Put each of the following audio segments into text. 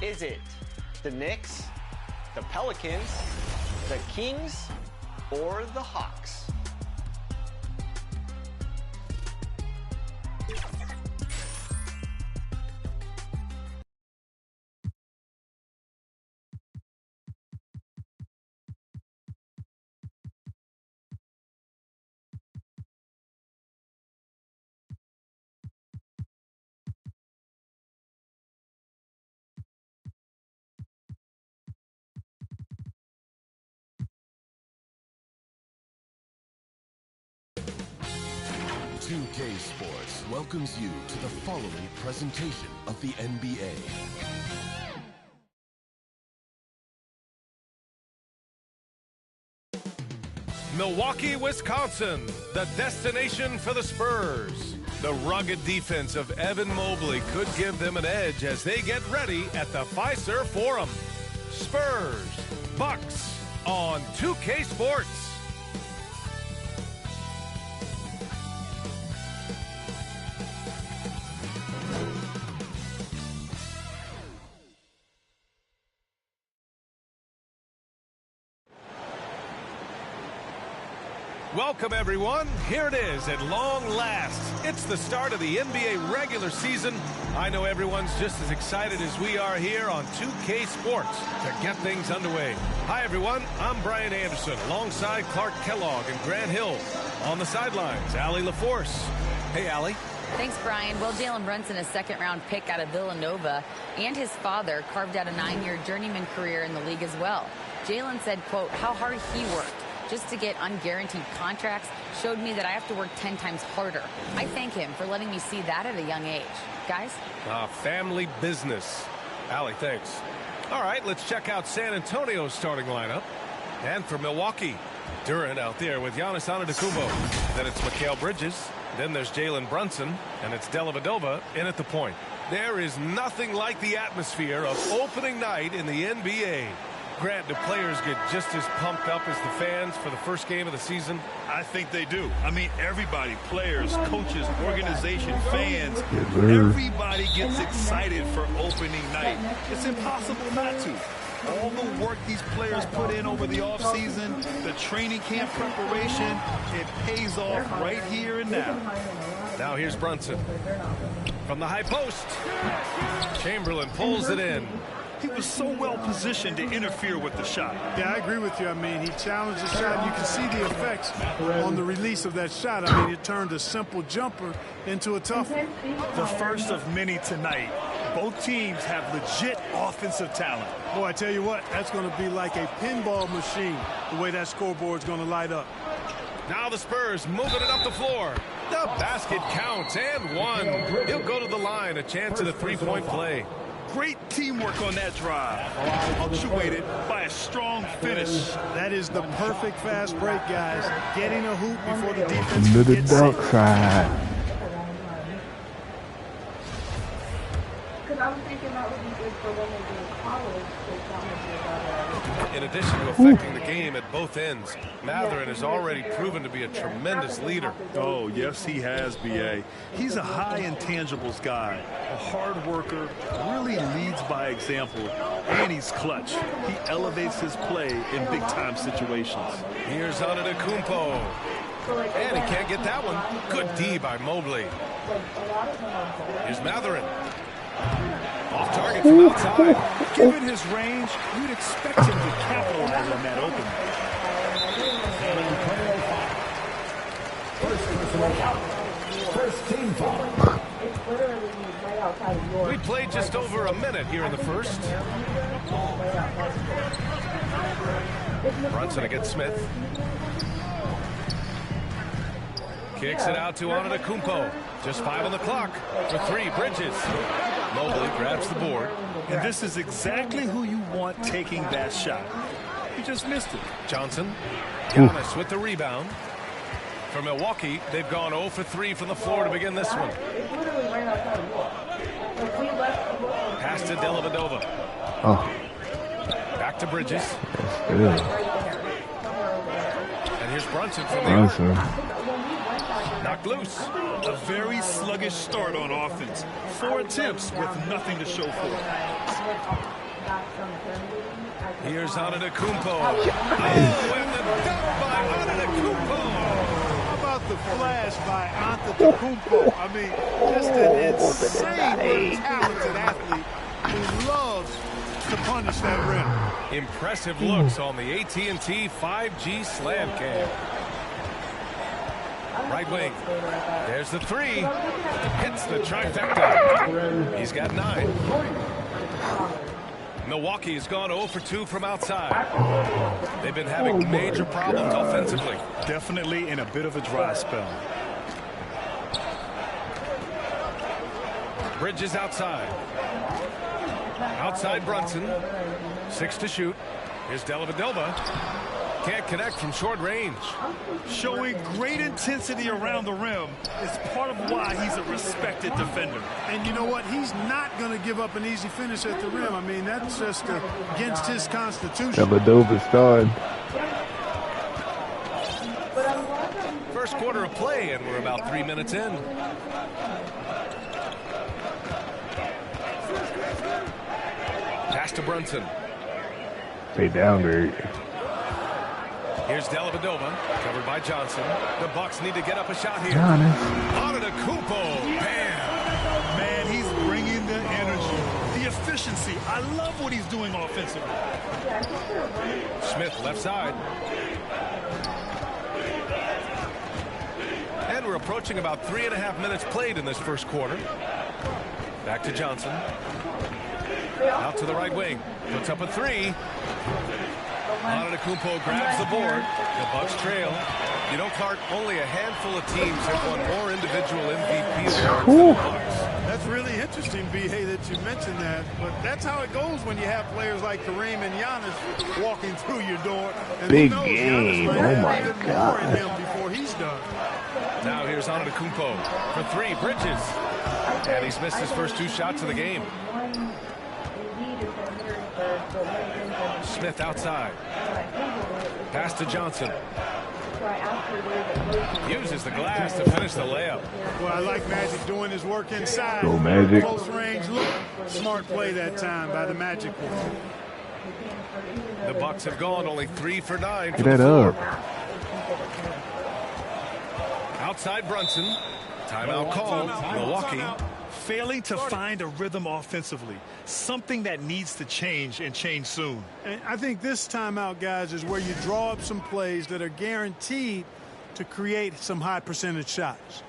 Is it the Knicks, the Pelicans, the Kings, or the Hawks? $2K Sports welcomes you to the following presentation of the NBA. Milwaukee, Wisconsin, the destination for the Spurs. The rugged defense of Evan Mobley could give them an edge as they get ready at the Fiserv Forum. Spurs, Bucks on 2K Sports. Welcome, everyone. Here it is at long last. It's the start of the NBA regular season. I know everyone's just as excited as we are here on 2K Sports to get things underway. Hi, everyone. I'm Brian Anderson alongside Clark Kellogg and Grant Hill. On the sidelines, Allie LaForce. Hey, Allie. Thanks, Brian. Well, Jalen Brunson, a second-round pick out of Villanova, and his father carved out a 9-year journeyman career in the league as well. Jalen said, quote, how hard he worked just to get unguaranteed contracts showed me that I have to work 10 times harder. I thank him for letting me see that at a young age. Guys? Family business. Allie, thanks. All right, let's check out San Antonio's starting lineup. And for Milwaukee, Durant out there with Giannis Antetokounmpo. Then it's Mikal Bridges. Then there's Jalen Brunson. And it's Dellavedova in at the point. There is nothing like the atmosphere of opening night in the NBA. Grant, do players get just as pumped up as the fans for the first game of the season? I think they do. I mean, everybody, players, coaches, organization, fans, everybody gets excited for opening night. It's impossible not to. All the work these players put in over the offseason, the training camp preparation, it pays off right here and now. Now here's Brunson. From the high post, Chamberlain pulls it in. He was so well positioned to interfere with the shot. Yeah, I agree with you. I mean, he challenged the shot. You can see the effects on the release of that shot. I mean, it turned a simple jumper into a tough one. The first of many tonight. Both teams have legit offensive talent. Boy, I tell you what, that's going to be like a pinball machine, the way that scoreboard's going to light up. Now the Spurs moving it up the floor. The basket counts and one. He'll go to the line, a chance at a three-point play. Great teamwork on that drive, punctuated by a strong finish. That is the perfect fast break, guys. Getting a hoop before the defense To the gets dark set. side. Because I was thinking that would be good for when they do college. In addition to affecting the game at both ends, Mathurin has already proven to be a tremendous leader. Oh, yes, he has, B.A. He's a high intangibles guy, a hard worker, really leads by example, and he's clutch. He elevates his play in big-time situations. Here's Antetokounmpo. And he can't get that one. Good D by Mobley. Here's Mathurin. Off target from outside. Given his range, you'd expect him to capitalize on that opening. We played just over a minute here in the first. Brunson against Smith. Kicks it out to Antetokounmpo. Just 5 on the clock. For 3, Bridges. Mobley grabs the board. And this is exactly who you want taking that shot. He just missed it. Johnson. Giannis with the rebound. For Milwaukee, they've gone 0 for 3 from the floor to begin this one. Pass to Dellavedova. Oh. Back to Bridges. That's good. And here's Brunson from the arc. Knocked loose. A very sluggish start on offense. 4 attempts with nothing to show for it. Here's Antetokounmpo. Oh, and the dunk by Antetokounmpo. How about the flash by Antetokounmpo? I mean, just an insanely talented athlete who loves to punish that rim. Impressive looks on the AT&T 5G slam cam. Right wing. There's the three. Hits the trifecta. He's got 9. Milwaukee has gone 0 for 2 from outside. They've been having major problems offensively. Definitely in a bit of a dry spell. Bridges outside. Outside Brunson. 6 to shoot. Here's Dellavedova. Can't connect from short range. Showing great intensity around the rim is part of why he's a respected defender. And you know what? He's not going to give up an easy finish at the rim. I mean, that's just against his constitution. Dellavedova started. First quarter of play, and we're about 3 minutes in. Pass to Brunson. Stay down there. Here's Dellavedova, covered by Johnson. The Bucks need to get up a shot here. Giannis. Antetokounmpo, bam! Man, he's bringing the energy, the efficiency. I love what he's doing offensively. Smith left side. And we're approaching about 3.5 minutes played in this first quarter. Back to Johnson. Out to the right wing. Puts up a 3. Antetokounmpo grabs the board. The Bucks trail. You know, Clark, only a handful of teams have won more individual MVP awards than the Bucks. That's really interesting, B.A., that you mentioned that. But that's how it goes when you have players like Kareem and Giannis walking through your door. And Big who knows, game. Giannis Oh, might my have God. more in him before he's done. Now here's Antetokounmpo for 3. Bridges. And he's missed his first 2 shots of the game. Smith outside. Pass to Johnson. Uses the glass to finish the layup. Well, I like Magic doing his work inside. Go Magic. Close range look. Smart play that time by the Magic. The Bucks have gone only 3 for 9 Get from the that floor. up. Outside Brunson. Timeout called. Milwaukee. Failing to find a rhythm offensively. Something that needs to change and change soon. And I think this timeout, guys, is where you draw up some plays that are guaranteed to create some high percentage shots.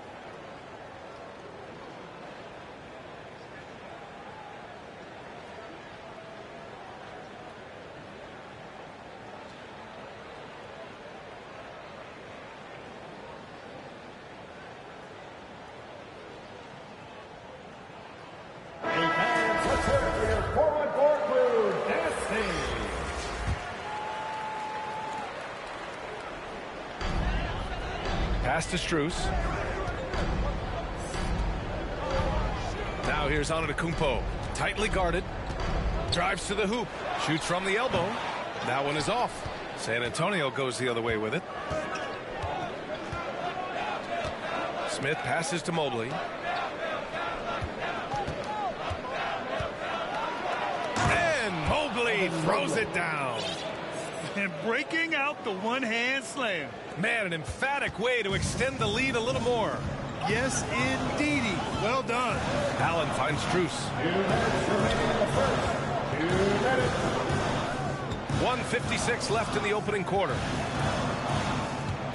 Pass to Strus. Now here's Antetokounmpo. Tightly guarded. Drives to the hoop. Shoots from the elbow. That one is off. San Antonio goes the other way with it. Smith passes to Mobley. And Mobley throws it down. And breaking out the one-hand slam. Man, an emphatic way to extend the lead a little more. Yes, indeedy. Well done. Allen finds Strus. 1:56 left in the opening quarter.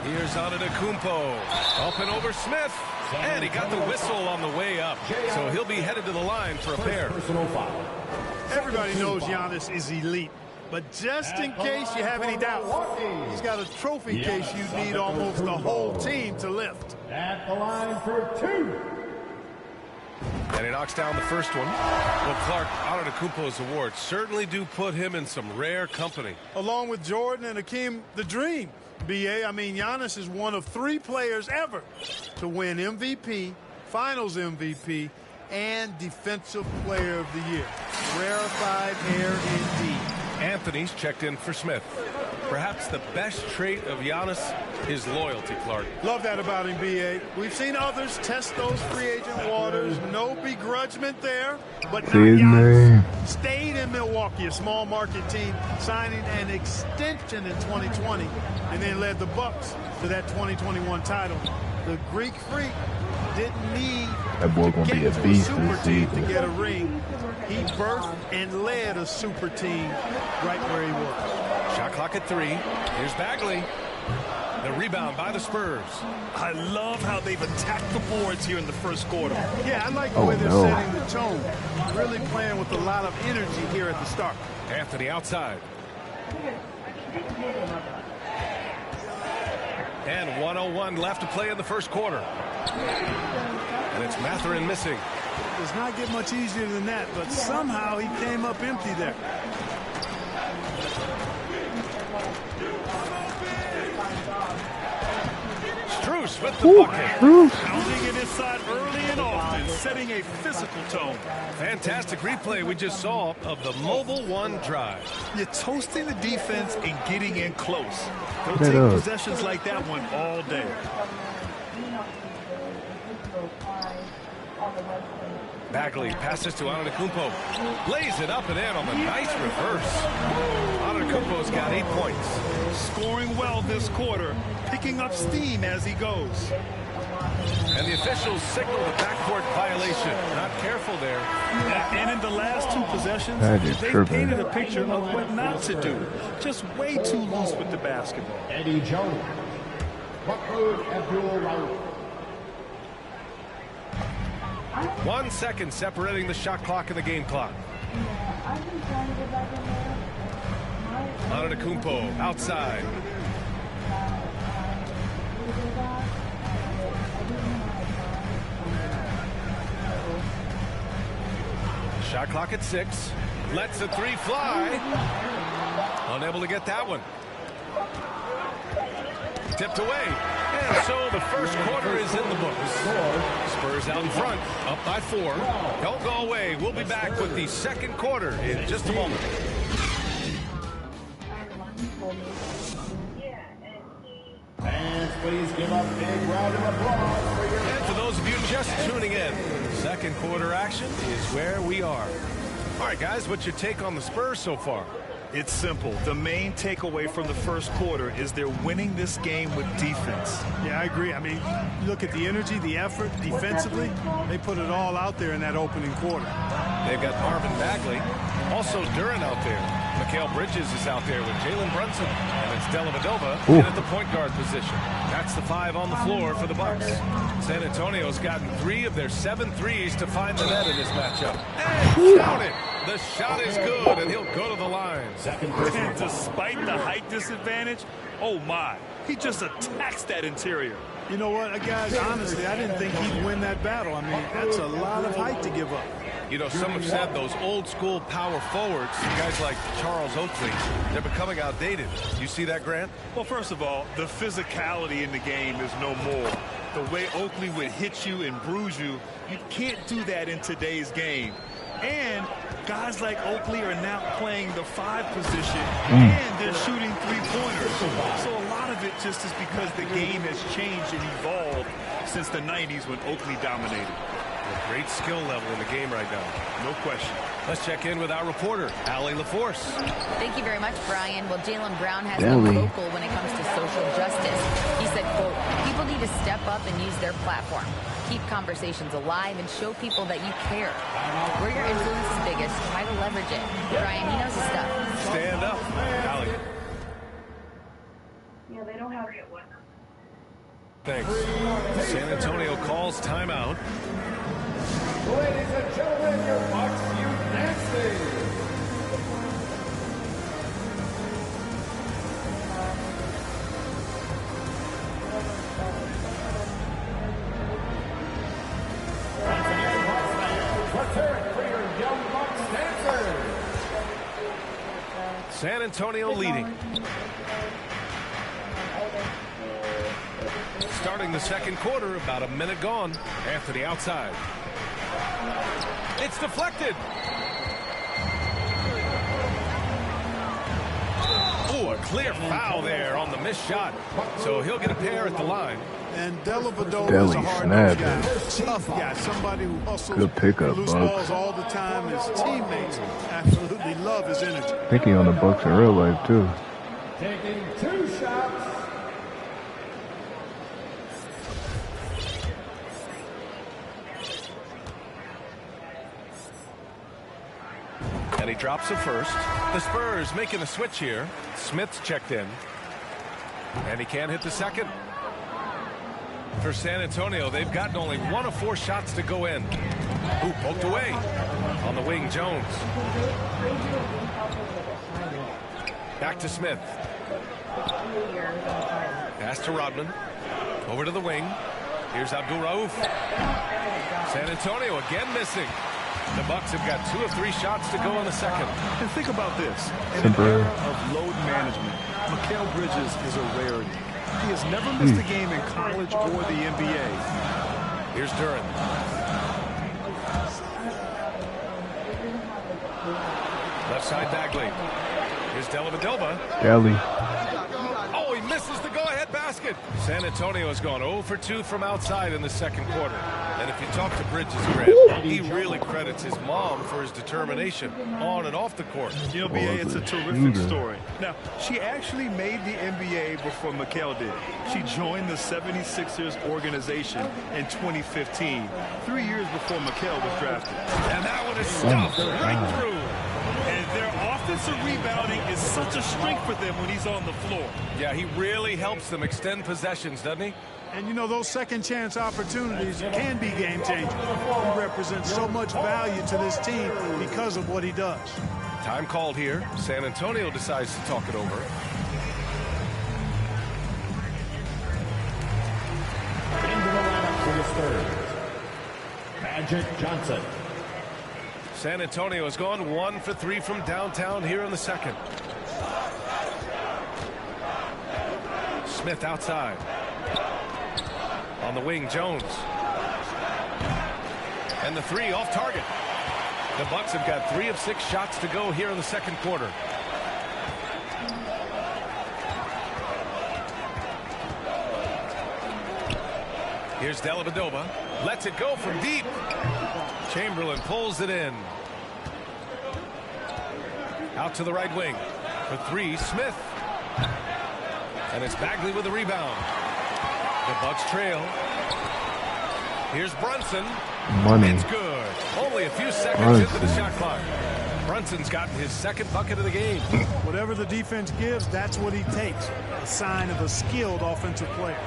Here's Antetokounmpo. Up and over Smith. And he got the whistle on the way up. So he'll be headed to the line for a pair. Everybody knows Giannis is elite. But just in case you have any doubt, he's got a trophy case you need almost the whole team to lift. At the line for 2. And he knocks down the first one. Well, Clark, Antetokounmpo's awards certainly do put him in some rare company. Along with Jordan and Hakeem the Dream. B.A., I mean, Giannis is one of 3 players ever to win MVP, Finals MVP, and Defensive Player of the Year. Rarefied air indeed. Anthony's checked in for Smith. Perhaps the best trait of Giannis is loyalty, Clark. Love that about him, B.A. We've seen others test those free agent waters. No begrudgment there. But not Giannis. Stayed in Milwaukee, a small market team, signing an extension in 2020, and then led the Bucks to that 2021 title. The Greek freak didn't need to get to a super team to get a ring. He birthed and led a super team right where he was. Shot clock at 3. Here's Bagley. The rebound by the Spurs. I love how they've attacked the boards here in the first quarter. Yeah, I like the way they're setting the tone. Really playing with a lot of energy here at the start. Anthony outside. And 1:01 left to play in the first quarter. And it's Mathurin missing. Does not get much easier than that, but somehow he came up empty there. Strus with the bucket. Pounding it inside early and often, setting a physical tone. Fantastic replay we just saw of the Mobile One drive. You're toasting the defense and getting in close. They'll take possessions like that one all day. Bagley passes to Antetokounmpo. Lays it up and in on the nice reverse. Antetokounmpo's got 8 points. Scoring well this quarter, picking up steam as he goes. And the officials signal the backcourt violation. Not careful there. And in the last 2 possessions, they painted a picture of what not to do. Just way too loose with the basketball. Eddie Jones. Mahmoud Abdul-Rauf. 1 second separating the shot clock and the game clock. Antetokounmpo outside. Shot clock at 6. Lets the 3 fly. Unable to get that one. Tipped away. And so the first quarter is in the books. Spurs out in front, up by 4. Don't go away. We'll be back with the second quarter in just a moment. Fans, please give a big round of applause for your... And for those of you just tuning in, second quarter action is where we are. All right, guys, what's your take on the Spurs so far? It's simple. The main takeaway from the first quarter is they're winning this game with defense. Yeah, I agree. I mean, you look at the energy, the effort, defensively, they put it all out there in that opening quarter. They've got Marvin Bagley, also Duran out there. Mikal Bridges is out there with Jalen Brunson, and it's Dellavedova in at the point guard position. That's the 5 on the floor for the Bucks. San Antonio's gotten 3 of their 7 threes to find the net in this matchup. And count it! The shot is good, and he'll go to the line. And despite the height disadvantage, oh my, he just attacks that interior. You know what, guys, honestly, I didn't think he'd win that battle. I mean, that's a lot of height to give up. You know, some have said those old school power forwards, guys like Charles Oakley, they're becoming outdated. You see that, Grant? Well, first of all, the physicality in the game is no more. The way Oakley would hit you and bruise you, you can't do that in today's game. And guys like Oakley are now playing the 5 position, and they're shooting 3-pointers. So a lot of it just is because the game has changed and evolved since the 90s when Oakley dominated. A great skill level in the game right now. No question. Let's check in with our reporter, Allie LaForce. Thank you very much, Brian. Well, Jaylen Brown has been vocal when it comes to social justice. He said, quote, people need to step up and use their platform. Keep conversations alive and show people that you care. Where your influence is biggest, try to leverage it. Brian, he knows his stuff. Stand up, Allie. Yeah, they don't have it. Thanks. San Antonio calls timeout. Ladies and gentlemen, your Bucks Youth dancing. Prepare for your young Bucks dancers. San Antonio leading. Starting the second quarter, about a minute gone. Anthony outside. It's deflected. Ooh, a clear foul there on the missed shot. So he'll get a pair at the line. And Dellavedova is a hard-nosed guy, tough guy, somebody who hustles good pickup, loose balls all the time. His teammates absolutely love his energy. I think he on the Bucks in real life too. Taking 2 shots. And he drops it first. The Spurs making a switch here. Smith's checked in. And he can't hit the second. For San Antonio, they've gotten only 1 of 4 shots to go in. Ooh, poked away. On the wing, Jones. Back to Smith. Pass to Rodman. Over to the wing. Here's Abdul Rauf. San Antonio again missing. The Bucks have got 2 of 3 shots to go in the second. And think about this. In an era of load management, Mikal Bridges is a rarity. He has never missed a game in college or the NBA. Here's Duran. Left side Bagley. Here's Dellavedova. Dally. Oh, he misses the go-ahead basket. San Antonio has gone 0 for 2 from outside in the second quarter. And if you talk to Bridges, Grant, he really credits his mom for his determination on and off the court. You know, BA, it's a terrific story. Now, she actually made the NBA before Mikal did. She joined the 76ers organization in 2015, 3 years before Mikal was drafted. And that one is stuffed right through. And their offensive rebounding is such a strength for them when he's on the floor. Yeah, he really helps them extend possessions, doesn't he? And, you know, those second-chance opportunities can be game-changing. He represents so much value to this team because of what he does. Time called here. San Antonio decides to talk it over. Into the lineup for the Spurs, Magic Johnson. San Antonio has gone 1 for 3 from downtown here in the second. Smith outside. On the wing, Jones. And the 3 off target. The Bucks have got 3 of 6 shots to go here in the second quarter. Here's Dellavedova. Lets it go from deep. Chamberlain pulls it in. Out to the right wing. For 3, Smith. And it's Bagley with the rebound. The Bucks trail. Here's Brunson. Money. It's good. Only a few seconds into the shot clock. Brunson's gotten his second bucket of the game. Whatever the defense gives, that's what he takes. A sign of a skilled offensive player.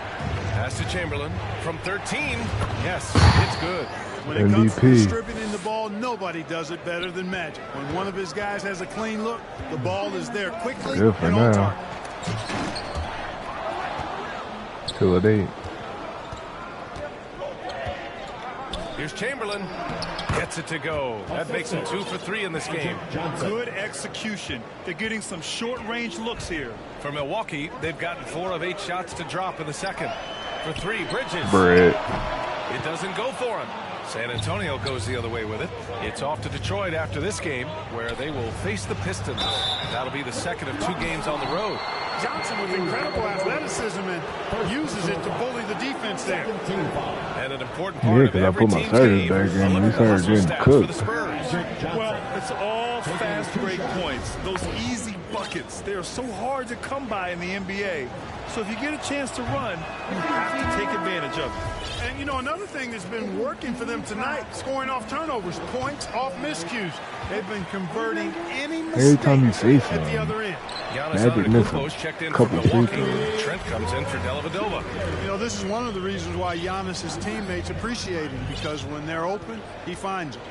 Pass to Chamberlain from 13. Yes, it's good. When it comes to distributing the ball, nobody does it better than Magic. When one of his guys has a clean look, the ball is there quickly and on target. 2 of 8. Here's Chamberlain. Gets it to go. That makes him 2 for 3 in this game. Good execution. They're getting some short-range looks here. For Milwaukee, they've gotten 4 of 8 shots to drop in the second. For 3, Bridges. It doesn't go for him. San Antonio goes the other way with it. It's off to Detroit after this game, where they will face the Pistons. That'll be the second of 2 games on the road. Johnson with incredible athleticism and uses it to bully the defense there. And an important part of every team's game, back in. We started getting cooked. Well, it's all fast break points. Those easy buckets, they are so hard to come by in the NBA. So if you get a chance to run, you have to take advantage of it. And, you know, another thing that's been working for them tonight, scoring off turnovers, points off miscues. They've been converting any mistakes at the other end. Giannis Antetokounmpo checked in for Milwaukee. Trent comes in for Dellavedova. You know, this is one of the reasons why Giannis' teammates appreciate him, because when they're open, he finds them.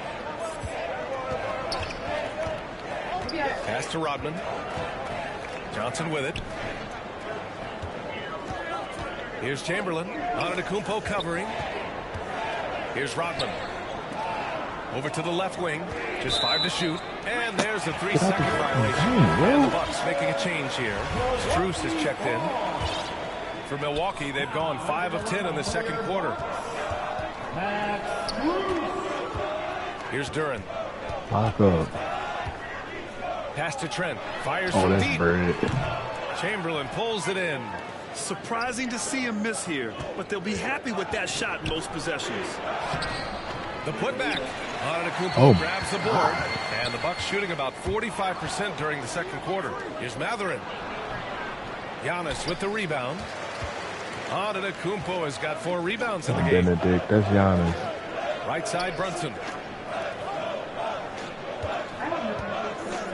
Pass to Rodman. Johnson with it. Here's Chamberlain. Antetokounmpo covering. Here's Rodman. Over to the left wing. Just 5 to shoot. And there's a 3-second violation. And the Bucks making a change here. Strus is checked in. For Milwaukee, they've gone 5 of 10 in the second quarter. Here's Duran. Lock up. Pass to Trent. Fires from deep. Chamberlain pulls it in. Surprising to see him miss here, but they'll be happy with that shot in most possessions. The putback. Antetokounmpo grabs the board, and the Bucks shooting about 45% during the second quarter. Here's Mathurin. Giannis with the rebound. Antetokounmpo has got 4 rebounds in the game. Benedict, that's Giannis. Right side, Brunson.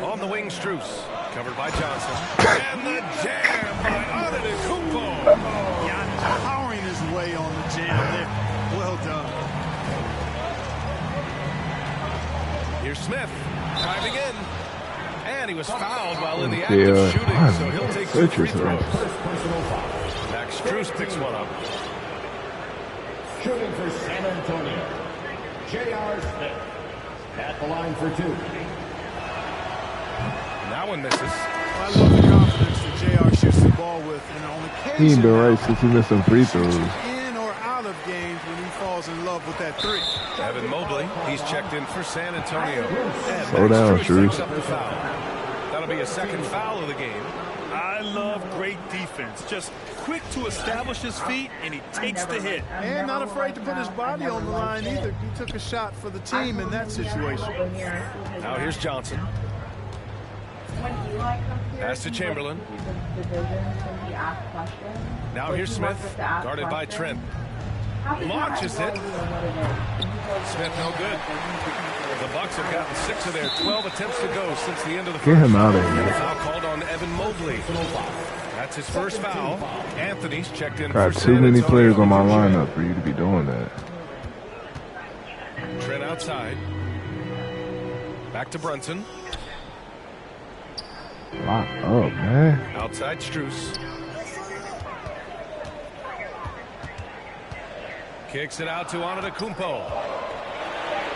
On the wing, Strus. Covered by Johnson. And the jam by Antetokounmpo. Giannis powering his way on the jam there. Well done. Here's Smith driving in. And he was fouled while in the act of shooting, so he'll take 2 free throws. Max Strus picks one up. Shooting for San Antonio, J.R. Smith. At the line for 2. That one misses. I love the confidence that J.R. shoots the ball with, and on occasion, He ain't been right since he missed some free throws. In or out of games when he falls in love with that 3. Evan Mobley, he's checked in for San Antonio. Slow down, Strus. That'll be a second foul of the game. I love great defense. Just quick to establish his feet, and he takes the hit. And not afraid to put his body on the line either. He took a shot for the team in that situation. Now here's Johnson. Pass to Chamberlain. Now here's Smith, guarded by Trent. Launches it. Smith no good. The Bucks have gotten 6 of their 12 attempts to go since the end of the first. Get him out of here. Foul called on Evan Mobley. That's his first foul. Anthony's checked in Got for too San many Antonio. players on my lineup for you to be doing that. Trent outside. Back to Brunson. Lock up, man. Outside Strus. Kicks it out to Antetokounmpo.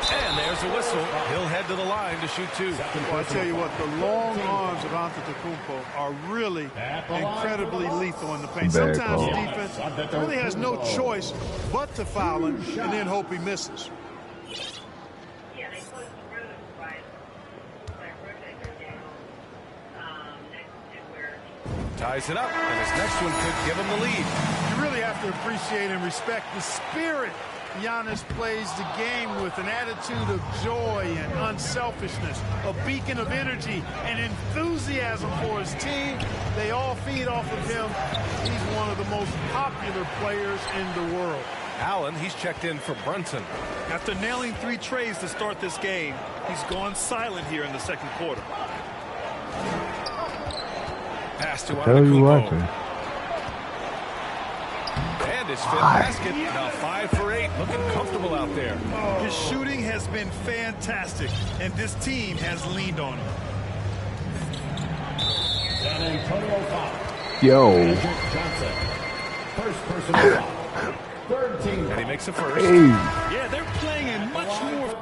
And there's a whistle. He'll head to the line to shoot 2. Well, I tell you what, the long arms of Antetokounmpo are really incredibly lethal in the paint. Bad Sometimes call. the defense really has no choice but to foul him and then hope he misses. Ties it up, and his next one could give him the lead. You really have to appreciate and respect the spirit Giannis plays the game with, an attitude of joy and unselfishness, a beacon of energy and enthusiasm for his team. They all feed off of him. He's one of the most popular players in the world. Allen, he's checked in for Brunson. After nailing 3 trays to start this game, he's gone silent here in the second quarter. Pass to Tell you watching. And his 5th basket. Now 5 for 8. Looking comfortable out there. His shooting has been fantastic, and this team has leaned on him. San Antonio foul. Yo. Johnson. First personal foul. Third team. And he makes a first. Hey. Yeah, they're playing a much more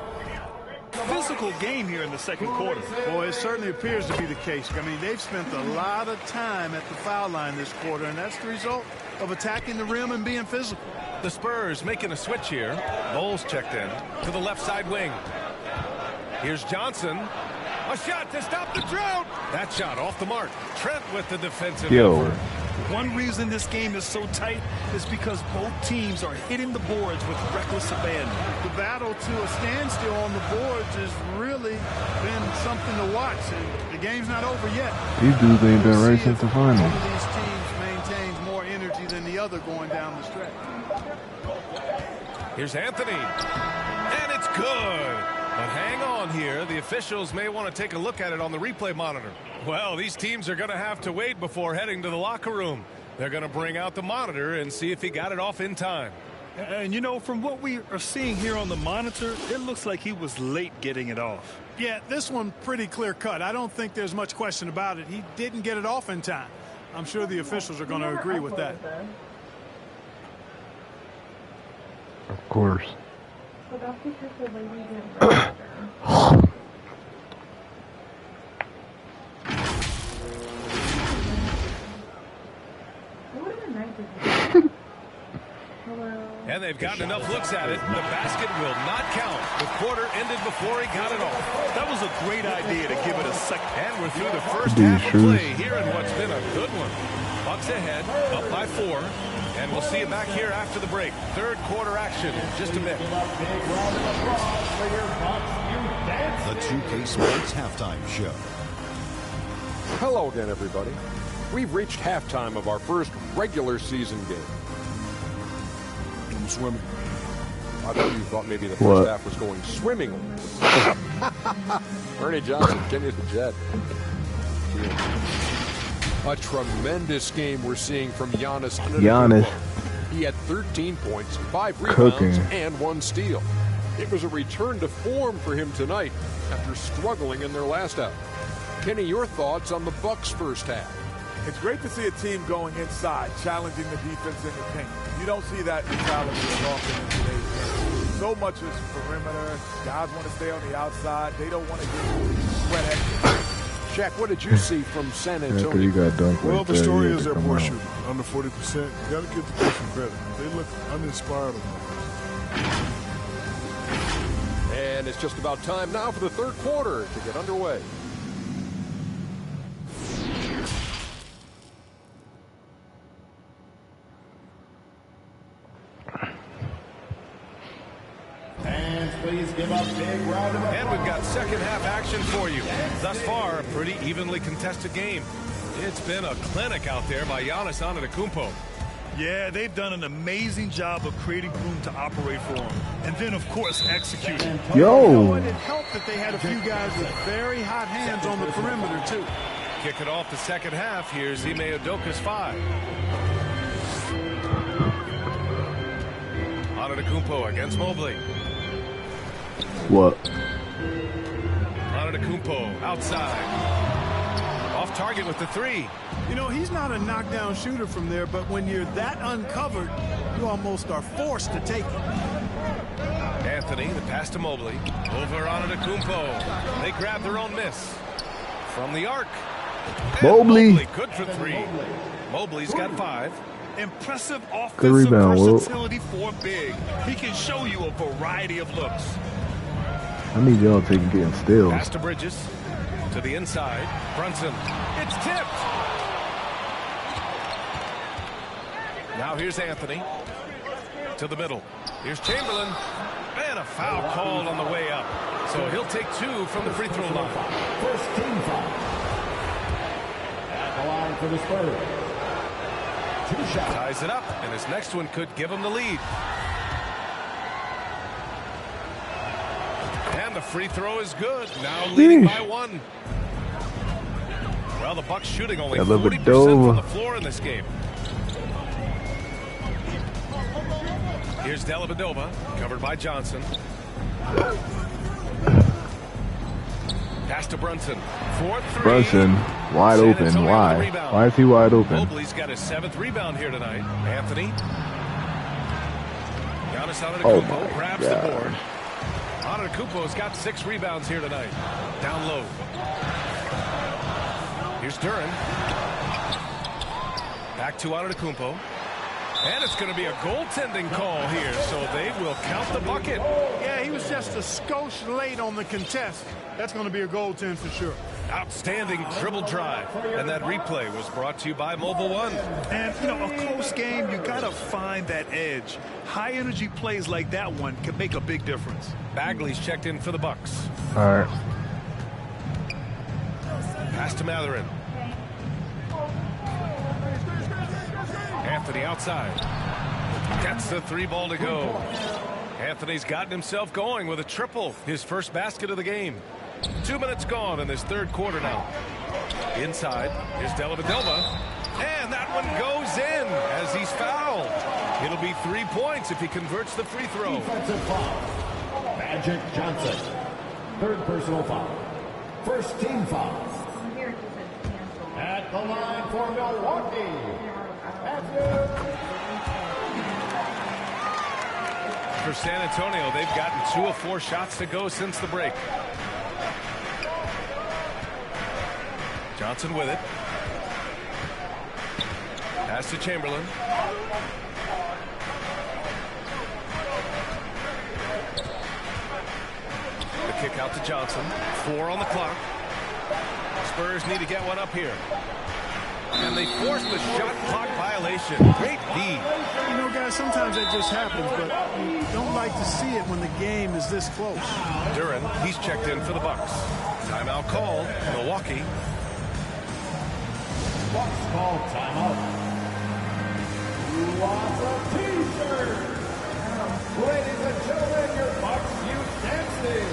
physical game here in the second quarter. Boy, it certainly appears to be the case. I mean, they've spent a lot of time at the foul line this quarter, and that's the result of attacking the rim and being physical. The Spurs making a switch here. Bowles checked in to the left side wing. Here's Johnson. A shot to stop the drought. That shot off the mark. Trent with the defensive effort. One reason this game is so tight is because both teams are hitting the boards with reckless abandon. The battle to a standstill on the boards has really been something to watch, and the game's not over yet. These dudes ain't been right since the finals. One of these teams maintains more energy than the other going down the stretch. Here's Anthony. And it's good. But hang on here. The officials may want to take a look at it on the replay monitor. Well, these teams are going to have to wait before heading to the locker room. They're going to bring out the monitor and see if he got it off in time. And, you know, from what we are seeing here on the monitor, it looks like he was late getting it off. Yeah, this one pretty clear cut. I don't think there's much question about it. He didn't get it off in time. I'm sure the officials are going to agree with that. Of course. And And they've gotten enough looks at it. The basket will not count. The quarter ended before he got it off. That was a great idea to give it a second. And we're through the first half of play here in what's been a good one. Bucks ahead, up by 4. And we'll see you back here after the break. Third quarter action in just a bit. The 2K Sports Halftime Show. Hello again, everybody. We've reached halftime of our first regular season game. I'm swimming. I thought you thought maybe the first half was going swimmingly. Ernie Johnson, Kenny the Jet. A tremendous game we're seeing from Giannis. He had 13 points, 5 rebounds, and 1 steal. It was a return to form for him tonight after struggling in their last out. Kenny, your thoughts on the Bucks' first half? It's great to see a team going inside, challenging the defense in the paint. You don't see that mentality as often in today's game. So much is perimeter. Guys want to stay on the outside. They don't want to get sweat extra. Shaq, what did you see from San Antonio? You got dunked Well, right the there, story you is had they're to poor come shooting, under 40%. You got to give the person credit. They look uninspired enough. And it's just about time now for the third quarter to get underway. Please give a big round of applause. And we've got second half action for you. Thus far, a pretty evenly contested game. It's been a clinic out there by Giannis Antetokounmpo. Yeah, they've done an amazing job of creating room to operate for him. And then, of course, executing. Yo! You know what? It helped that they had a few guys with very hot hands on the perimeter, too. Kick it off the second half. Here's Ime Udoka's 5. Antetokounmpo against Mobley. What? Antetokounmpo outside. Off target with the 3. You know, he's not a knockdown shooter from there, but when you're that uncovered, you almost are forced to take it. Anthony, the pass to Mobley. Over Antetokounmpo. They grab their own miss. From the arc. Mobley. Good for 3. Mobley's got 5. Impressive Good offensive rebound, Wilt. versatility for big. He can show you a variety of looks. I need y'all to take getting steals. Pass to Bridges. To the inside. Brunson. It's tipped. Now here's Anthony. To the middle. Here's Chamberlain. And a foul called on the way up. So he'll take 2 from the free throw line. First team foul. At the line for the Spurs. 2 shots. Ties it up. And his next one could give him the lead. And the free throw is good. Now leading by 1. Well, the Bucks shooting only 40% from the floor in this game. Here's Dellavedova, covered by Johnson. Pass to Brunson. 4-3. Brunson, wide open. Why? Why is he wide open? Mobley's got his 7th rebound here tonight. Anthony. Giannis Antetokounmpo grabs the board. Antetokounmpo's got 6 rebounds here tonight. Down low. Here's Duran. Back to Antetokounmpo. And it's going to be a goaltending call here, so they will count the bucket. Yeah, he was just a skosh late on the contest. That's going to be a goaltend for sure. Outstanding dribble drive. And that replay was brought to you by Mobile One. And, you know, a close game, you got to find that edge. High-energy plays like that one can make a big difference. Bagley's checked in for the Bucks. All right. Pass to Matherin. Anthony outside. Gets the 3 ball to go. Anthony's gotten himself going with a triple. His first basket of the game. 2 minutes gone in this third quarter now. Inside. Here's Dellavedova. And that one goes in as he's fouled. It'll be 3 points if he converts the free throw. Defensive foul. Magic Johnson. 3rd personal foul. First team foul. At the line for Milwaukee. For San Antonio, they've gotten 2 of 4 shots to go since the break. Johnson with it. Pass to Chamberlain. kick out to Johnson. 4 on the clock. Spurs need to get one up here. And they force the shot clock violation. Great lead. You know, guys, sometimes that just happens, but you don't like to see it when the game is this close. Duran, he's checked in for the Bucks. Timeout called. Milwaukee. Bucks call timeout. Who wants a t-shirt? Ladies and gentlemen, your Bucks youth dancing.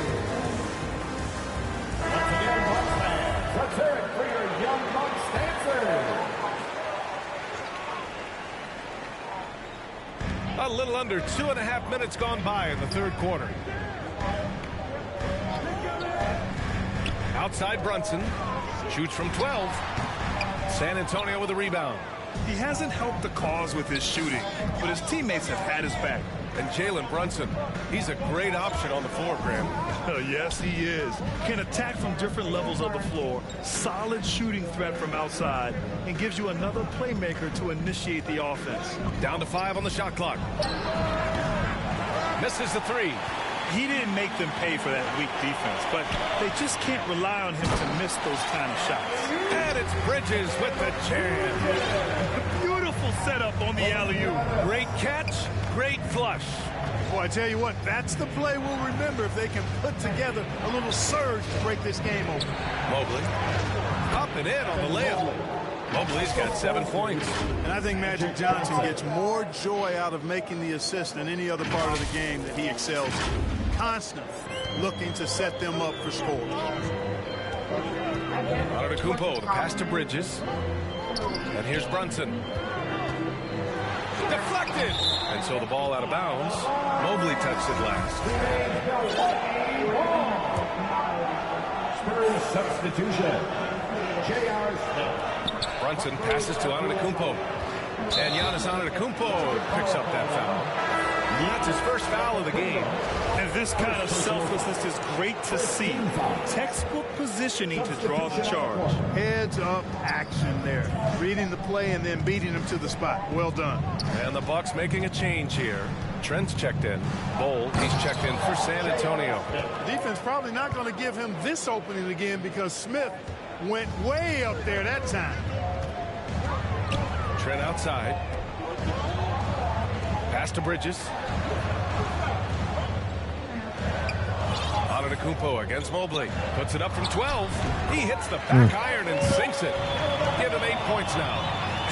Once again, Bucks fans, let's hear it for your young Bucks dancers. A little under 2.5 minutes gone by in the third quarter. Outside Brunson. Shoots from 12. San Antonio with a rebound. He hasn't helped the cause with his shooting, but his teammates have had his back. And Jalen Brunson, he's a great option on the floor, Graham. Yes, he is. Can attack from different levels of the floor, solid shooting threat from outside, and gives you another playmaker to initiate the offense. Down to 5 on the shot clock. Misses the 3. He didn't make them pay for that weak defense, but they just can't rely on him to miss those kind of shots. And it's Bridges with the jam. Beautiful setup on the alley-oop. Great catch, great flush. Boy, I tell you what, that's the play we'll remember if they can put together a little surge to break this game open. Mobley. Up and in on the layup. Mobley's got 7 points. And I think Magic Johnson gets more joy out of making the assist than any other part of the game that he excels in. Constantly looking to set them up for scores. Antetokounmpo, the pass to Bridges. And here's Brunson. Deflected! And so the ball out of bounds. Mobley touched it last. Spurs substitution. J.R. Smith. Brunson passes to Antetokounmpo. And Giannis Antetokounmpo picks up that foul. That's his first foul of the game. And this kind of selflessness is great to see. Textbook positioning to draw the charge. Heads up action there. Reading the play and then beating him to the spot. Well done. And the Bucks making a change here. Trent's checked in. Bold, he's checked in for San Antonio. Defense probably not going to give him this opening again because Smith went way up there that time. Trent outside. Pass to Bridges. Antetokounmpo against Mobley. Puts it up from 12. He hits the back iron and sinks it. Give him 8 points now.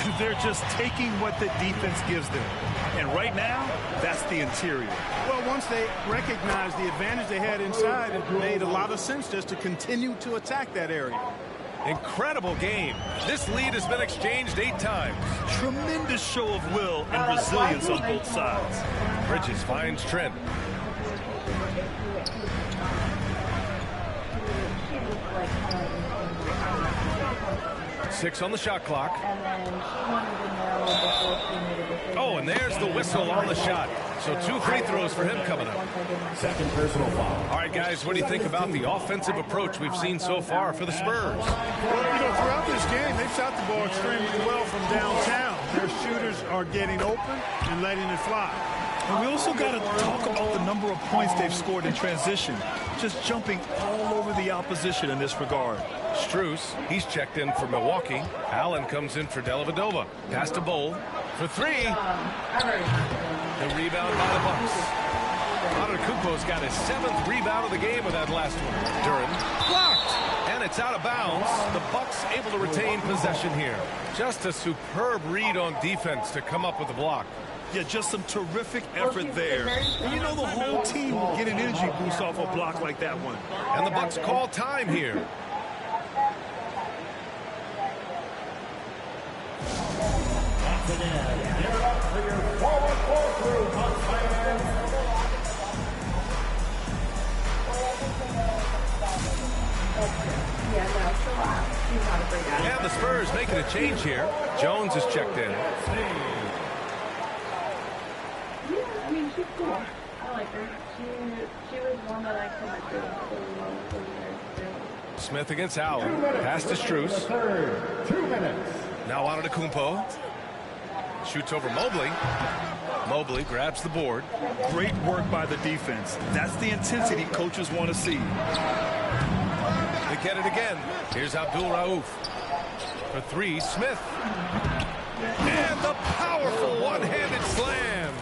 And they're just taking what the defense gives them. And right now, that's the interior. Well, once they recognized the advantage they had inside, it made a lot of sense just to continue to attack that area. Incredible game. This lead has been exchanged 8 times. Tremendous show of will and resilience on both sides. Bridges finds Trent. Six on the shot clock. Oh, and there's the whistle on the shot. So 2 free throws for him coming up. Second personal foul. All right, guys, what do you think about the offensive approach we've seen so far for the Spurs? Well, you know, throughout this game, they've shot the ball extremely well from downtown. Their shooters are getting open and letting it fly. And we also got to talk about the number of points they've scored in transition. Just jumping all over the opposition in this regard. Strus, he's checked in for Milwaukee. Allen comes in for Dellavedova. Pass to Bowl for 3. The rebound by the Bucks. Antetokounmpo's got his 7th rebound of the game with that last one. Duran blocked, and it's out of bounds. The Bucks able to retain possession here. Just a superb read on defense to come up with the block. Yeah, just some terrific effort there. And you know the whole team will get an energy boost off a block like that one. And the Bucks call time here. Once again, give it up for your forward crew, Bucks fans. And the Spurs making a change here. Jones is checked in. I mean, she's cool. I like her. She was one that I connected really well with. Smith against Allen. Pass to Strus. 2 minutes. Now Antetokounmpo. Shoots over Mobley. Mobley grabs the board. Great work by the defense. That's the intensity coaches want to see. They get it again. Here's Abdul Rauf. For three, Smith. And the powerful one-handed slam.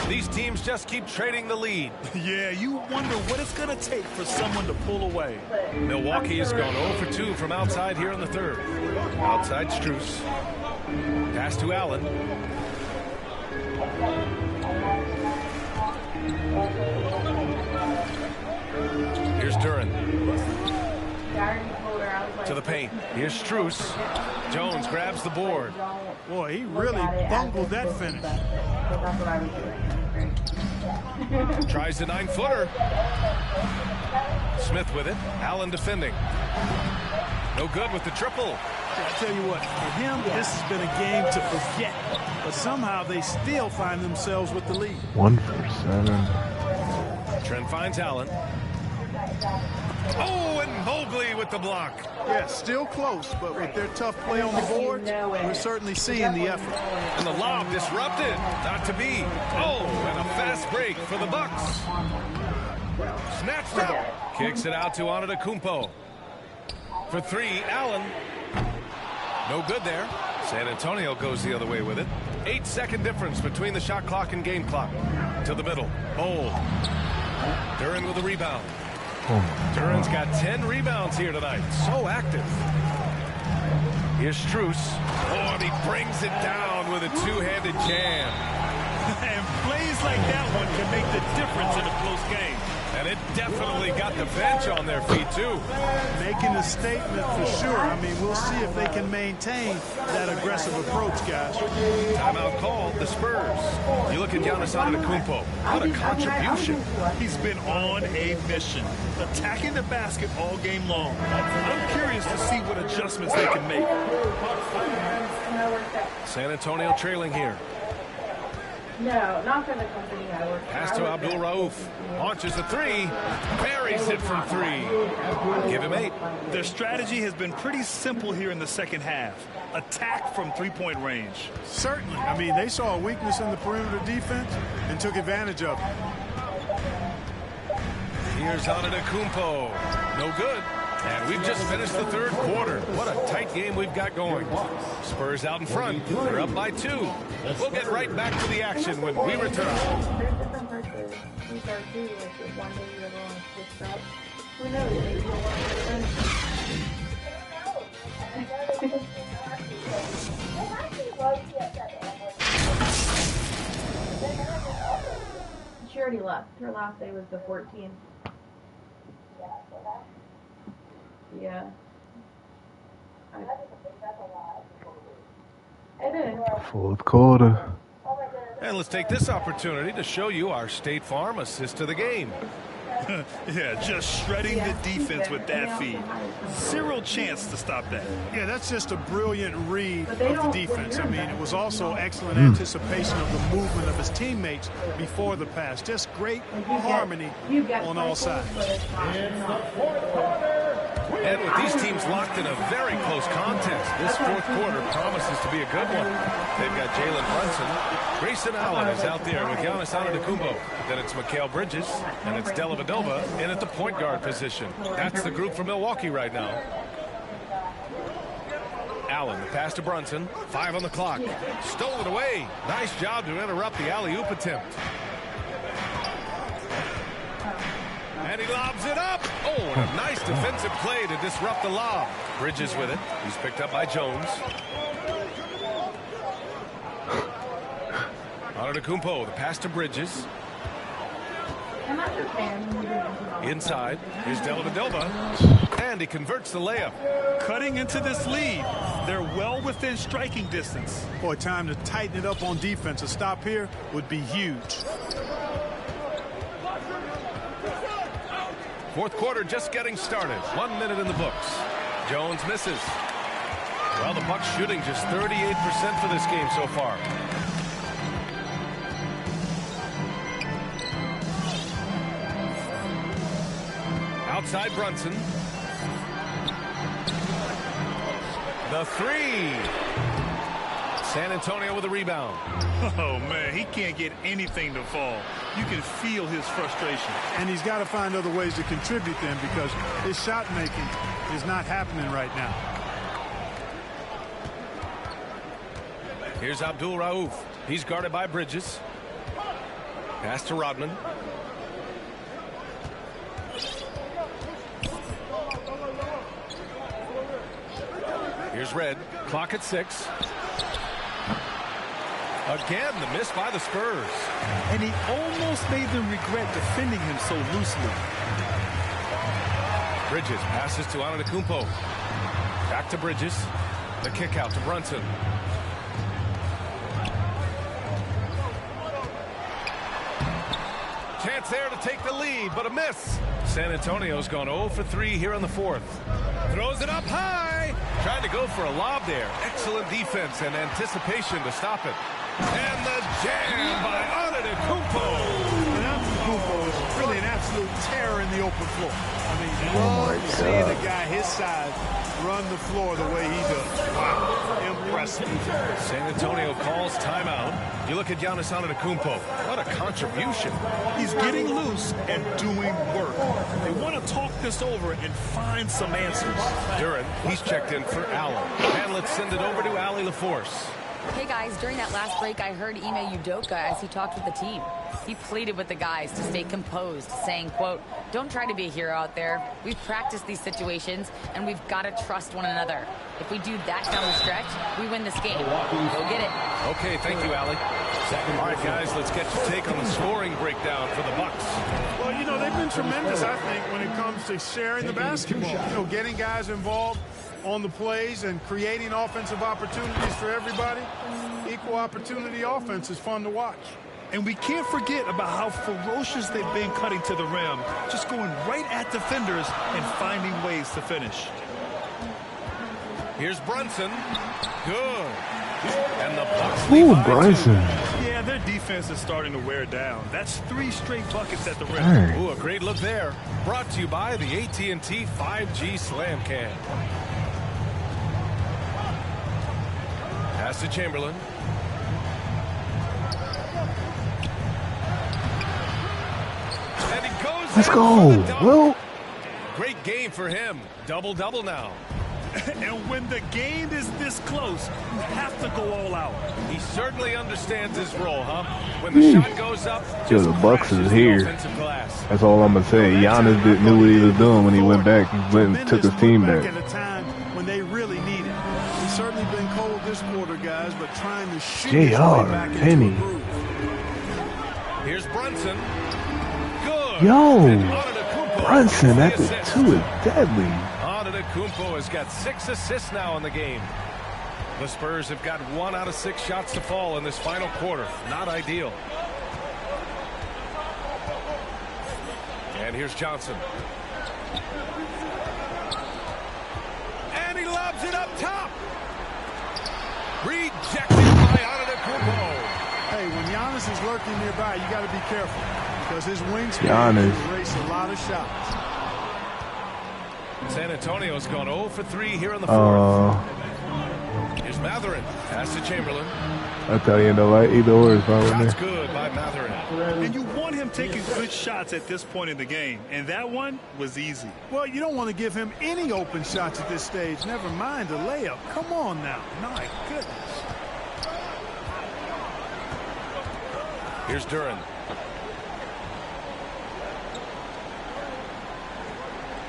These teams just keep trading the lead. Yeah, you wonder what it's going to take for someone to pull away. Milwaukee has gone 0 for 2 from outside here in the third. Outside Strus. Pass to Allen. Here's Duran. To the paint. Here's Strus. Jones grabs the board. Boy, he really bungled that finish. Tries the 9-footer. Smith with it. Allen defending. No good with the triple. I tell you what, for him, this has been a game to forget. But somehow they still find themselves with the lead. 1 for 7. Trent finds Allen. Oh, and Mobley with the block. Yeah, still close, but with their tough play on the board, we're certainly seeing the effort. And the lob disrupted. Not to be. Oh, and a fast break for the Bucks. Snatched out. Kicks it out to Antetokounmpo. For three, Allen. No good there. San Antonio goes the other way with it. 8-second difference between the shot clock and game clock. To the middle. Bold. Duran with a rebound. Duran's got 10 rebounds here tonight. So active. Here's Strus. Oh, and he brings it down with a two-handed jam. And plays like that one can make the difference in a close game. And it definitely got the bench on their feet, too. Making a statement for sure. I mean, we'll see if they can maintain that aggressive approach, guys. Timeout called, the Spurs. You look at Giannis Antetokounmpo. What a contribution. He's been on a mission, attacking the basket all game long. I'm curious to see what adjustments they can make. San Antonio trailing here. No, not for the company I work for. Pass to Abdul Rauf. Launches a three. Buries it from three. Give him 8. Their strategy has been pretty simple here in the second half. Attack from three-point range. Certainly. I mean, they saw a weakness in the perimeter defense and took advantage of it. Here's Antetokounmpo. No good. And we've just finished the third quarter. What a tight game we've got going. Spurs out in front. They're up by 2. We'll get right back to the action when we return. She already left. Her last day was the 14th. Yeah. It is. Fourth quarter. And let's take this opportunity to show you our State Farm assist to the game. Yeah, just shredding the defense with that feed. Zero chance to stop that. Yeah, that's just a brilliant read of the defense. I mean, it was also excellent anticipation of the movement of his teammates before the pass. Just great harmony on all sides. And with these teams locked in a very close contest, this fourth quarter promises to be a good one. They've got Jalen Brunson. Grayson Allen is out there with Giannis Antetokounmpo. Then it's Mikal Bridges, and it's Dellavedova in at the point guard position. That's the group for Milwaukee right now. Allen, the pass to Brunson. 5 on the clock. Stole it away. Nice job to interrupt the alley-oop attempt. And he lobs it up. Oh, and a nice defensive play to disrupt the lob. Bridges with it. He's picked up by Jones. Antetokounmpo, the pass to Bridges. Inside. Here's Dellavedova. And he converts the layup. Cutting into this lead. They're well within striking distance. Boy, time to tighten it up on defense. A stop here would be huge. Fourth quarter just getting started. 1 minute in the books. Jones misses. Well, the Bucks shooting just 38% for this game so far. Outside Brunson. The 3. San Antonio with a rebound. Oh, man, he can't get anything to fall. You can feel his frustration. And he's got to find other ways to contribute then because his shot making is not happening right now. Here's Abdul Rauf. He's guarded by Bridges. Pass to Rodman. Here's Red. Clock at 6. Again, the miss by the Spurs. And he almost made them regret defending him so loosely. Bridges passes to Antetokounmpo. Back to Bridges. The kick out to Brunson. Chance there to take the lead, but a miss. San Antonio's gone 0 for 3 here in the fourth. Throws it up high. Trying to go for a lob there. Excellent defense and anticipation to stop it. And the jam by Antetokounmpo. And Antetokounmpo is really an absolute terror in the open floor. I mean, you love seeing a guy his size run the floor the way he does. Wow, impressive. San Antonio calls timeout. You look at Giannis Antetokounmpo. What a contribution. He's getting loose and doing work. They want to talk this over and find some answers. Duran, he's checked in for Allen. And let's send it over to Allie LaForce. Hey guys, during that last break, I heard Ime Udoka as he talked with the team. He pleaded with the guys to stay composed, saying, quote, "Don't try to be a hero out there. We've practiced these situations, and we've got to trust one another. If we do that down the stretch, we win this game. Go get it." Okay, thank you, Allie. All right, guys, let's get your take on the scoring breakdown for the Bucks. Well, you know, they've been tremendous, I think, when it comes to sharing the basketball. You know, getting guys involved on the plays and creating offensive opportunities for everybody. Equal opportunity offense is fun to watch. And we can't forget about how ferocious they've been cutting to the rim, just going right at defenders and finding ways to finish. Here's Brunson. Good. And the Bucks Ooh, Brunson. Yeah, their defense is starting to wear down. That's 3 straight buckets at the rim. Dang. Ooh, a great look there. Brought to you by the AT&T 5G Slam Cam. Pass to Chamberlain. And he goes. Let's go. Well, great game for him. Double-double now. And when the game is this close, you have to go all out. He certainly understands his role, huh? When the shot goes up, yo, the Bucks is here. That's all I'm gonna say. Giannis knew what he was doing when he went back. He went and took his team back. At a time when they really need it. He's certainly been cold this quarter, guys, but trying to shoot his way back into Penny. a groove. Here's Brunson. Good. Yo, Brunson at the 2 is deadly. Antetokounmpo has got 6 assists now in the game. The Spurs have got 1 out of 6 shots to fall in this final quarter. Not ideal. And here's Johnson. And he lobs it up top. Rejected by Antetokounmpo. Hey, when Giannis is lurking nearby, you got to be careful because his wingspan can erase a lot of shots. San Antonio's gone 0 for 3 here in the fourth. Here's Mathurin. Pass to Chamberlain. I tell you, either or is fine with me. That's good by Mathurin. And you want him taking good shots at this point in the game. And that one was easy. Well, you don't want to give him any open shots at this stage. Never mind a layup. Come on now. My goodness. Here's Duran.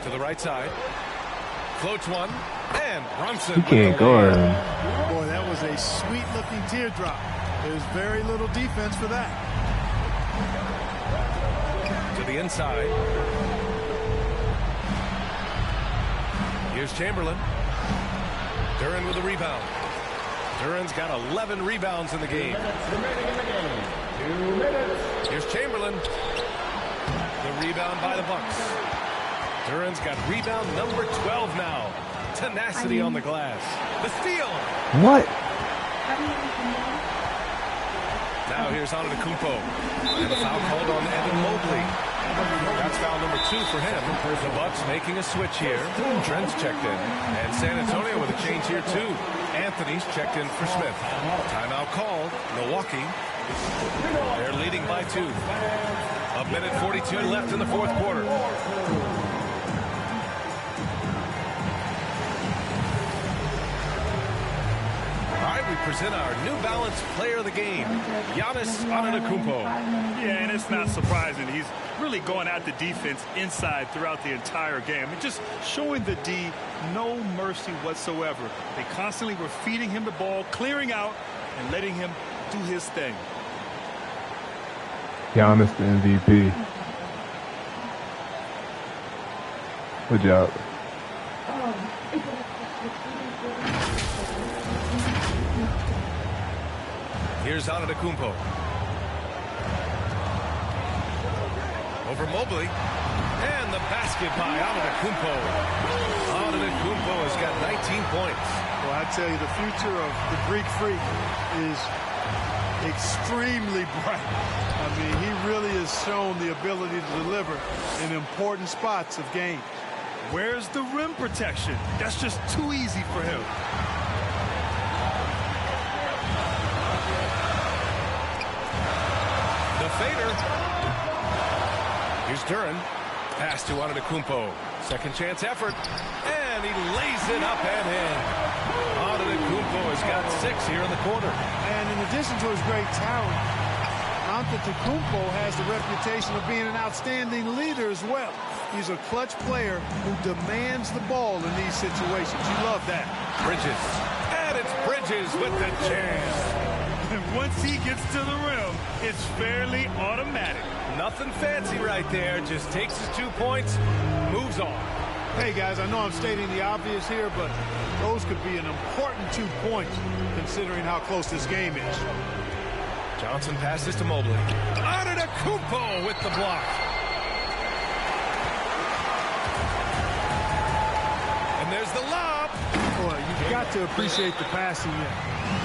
To the right side. Floats one. And Brunson. He can't guard him. Boy, that was a sweet-looking teardrop. There's very little defense for that. To the inside. Here's Chamberlain. Duran with a rebound. Duran's got 11 rebounds in the game. Here's Chamberlain. The rebound by the Bucks. Duran's got rebound number 12 now. Tenacity on the glass. The steal. What? Now here's Antetokounmpo. And a foul called on Evan Mobley. That's foul number 2 for him. The Bucks making a switch here. Trent's checked in. And San Antonio with a change here, too. Anthony's checked in for Smith. Timeout called. Milwaukee. They're leading by 2. 1:42 left in the fourth quarter. We present our New Balance player of the game, Giannis Antetokounmpo. Yeah, and it's not surprising. He's really going at the defense inside throughout the entire game. And just showing the D no mercy whatsoever. They constantly were feeding him the ball, clearing out, and letting him do his thing. Giannis the MVP. Good job. Here's Antetokounmpo. Over Mobley. And the basket by Antetokounmpo. Antetokounmpo has got 19 points. Well, I tell you, the future of the Greek Freak is extremely bright. I mean, he really has shown the ability to deliver in important spots of games. Where's the rim protection? That's just too easy for him. The fader. Here's Duran. Pass to Antetokounmpo. Second chance effort. And he lays it up and in. Antetokounmpo has got 6 here in the quarter. And in addition to his great talent, Antetokounmpo has the reputation of being an outstanding leader as well. He's a clutch player who demands the ball in these situations. You love that. Bridges. And it's Bridges with the jam. And once he gets to the rim, it's fairly automatic. Nothing fancy right there. Just takes his 2 points, moves on. Hey, guys, I know I'm stating the obvious here, but those could be an important 2 points considering how close this game is. Johnson passes to Mobley. Antetokounmpo with the block. And there's the lob. Boy, you've got to appreciate the passing here.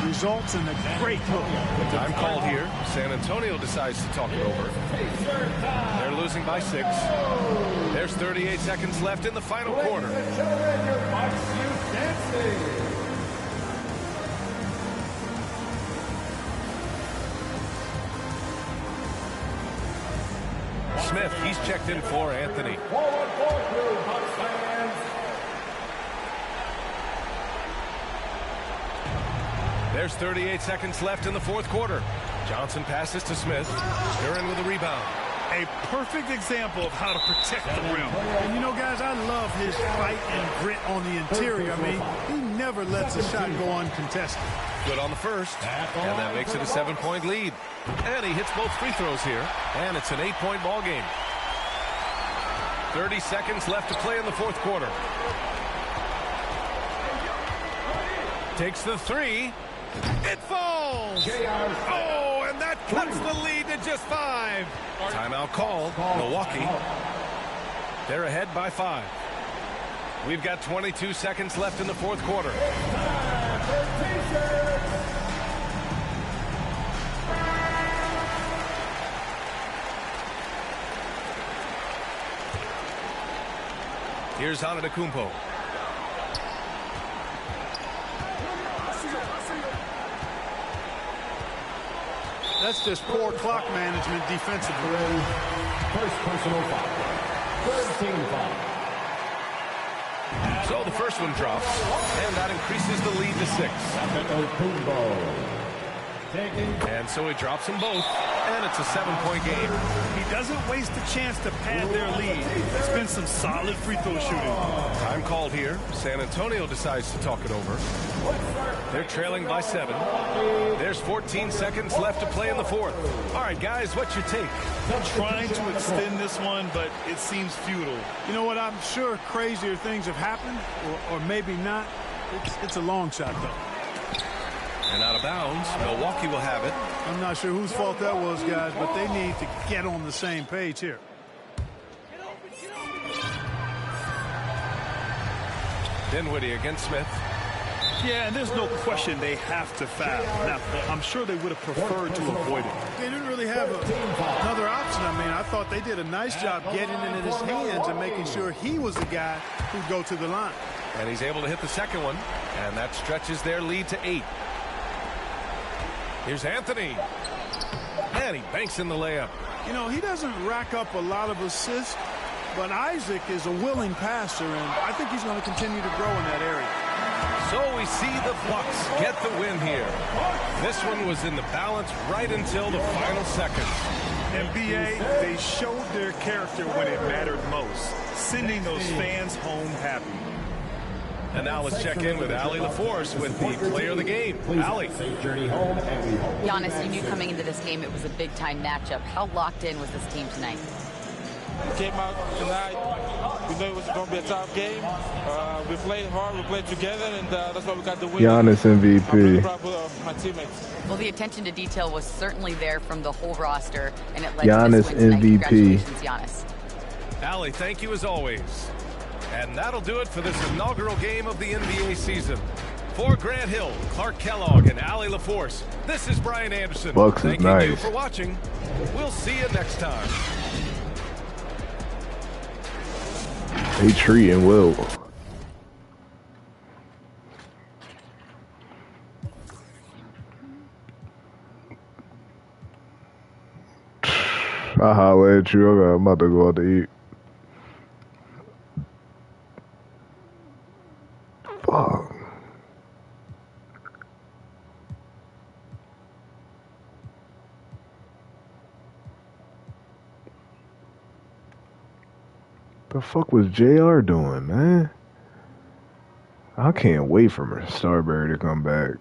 Results in a great hook. Time called here. San Antonio decides to talk it over. They're losing by 6. There's 38 seconds left in the final quarter. Smith, he's checked in for Anthony. There's 38 seconds left in the fourth quarter. Johnson passes to Smith. Duran with a rebound. A perfect example of how to protect the rim. And you know, guys, I love his fight and grit on the interior. I mean, he never lets a shot go uncontested. Good on the first. And that makes it a 7-point lead. And he hits both free throws here. And it's an 8-point ball game. 30 seconds left to play in the fourth quarter. Takes the 3. It falls! Oh, and that cuts the lead to just 5. Timeout called. Milwaukee. They're ahead by 5. We've got 22 seconds left in the fourth quarter. Here's Antetokounmpo. That's just poor clock management defensively. First personal foul. Third team foul. So the first one drops, and that increases the lead to 6. And so he drops them both, and it's a 7-point game. He doesn't waste a chance to pad their lead. It's been some solid free throw shooting. Time called here. San Antonio decides to talk it over. They're trailing by 7. There's 14 seconds left to play in the fourth. All right, guys, what's your take? Trying to extend this one, but it seems futile. You know what? I'm sure crazier things have happened, or maybe not. It's a long shot, though. And out of bounds, Milwaukee will have it. I'm not sure whose fault that was, guys, but they need to get on the same page here. Dinwiddie against Smith. Yeah, and there's no question they have to foul. Now, I'm sure they would have preferred to avoid it. they didn't really have another option. I mean, I thought they did a nice job getting it in his hands and making sure he was the guy who'd go to the line. And he's able to hit the second one, and that stretches their lead to 8. Here's Anthony. And he banks in the layup. You know, he doesn't rack up a lot of assists, but Isaac is a willing passer, and I think he's going to continue to grow in that area. So we see the Bucks get the win here. This one was in the balance right until the final seconds. NBA, they showed their character when it mattered most, sending those fans home happy. And now let's check in with Allie LaForce with the player of the game. Allie. Giannis, you knew coming into this game it was a big-time matchup. How locked in was this team tonight? We came out tonight. We knew it was going to be a tough game. We played hard. We played together, and that's why we got the win. Giannis MVP. I'm really proud of my teammates. Well, the attention to detail was certainly there from the whole roster, and it led Giannis to this win tonight. MVP. Congratulations, Giannis. Allie, thank you as always. And that'll do it for this inaugural game of the NBA season. For Grant Hill, Clark Kellogg, and Allie LaForce, this is Brian Anderson. Bucks is Thanking nice. you for watching. We'll see you next time. They treating Wilt. I'll holler at you. I'm about to go out to eat. Fuck. The fuck was JR doing, man? I can't wait for Starberry to come back.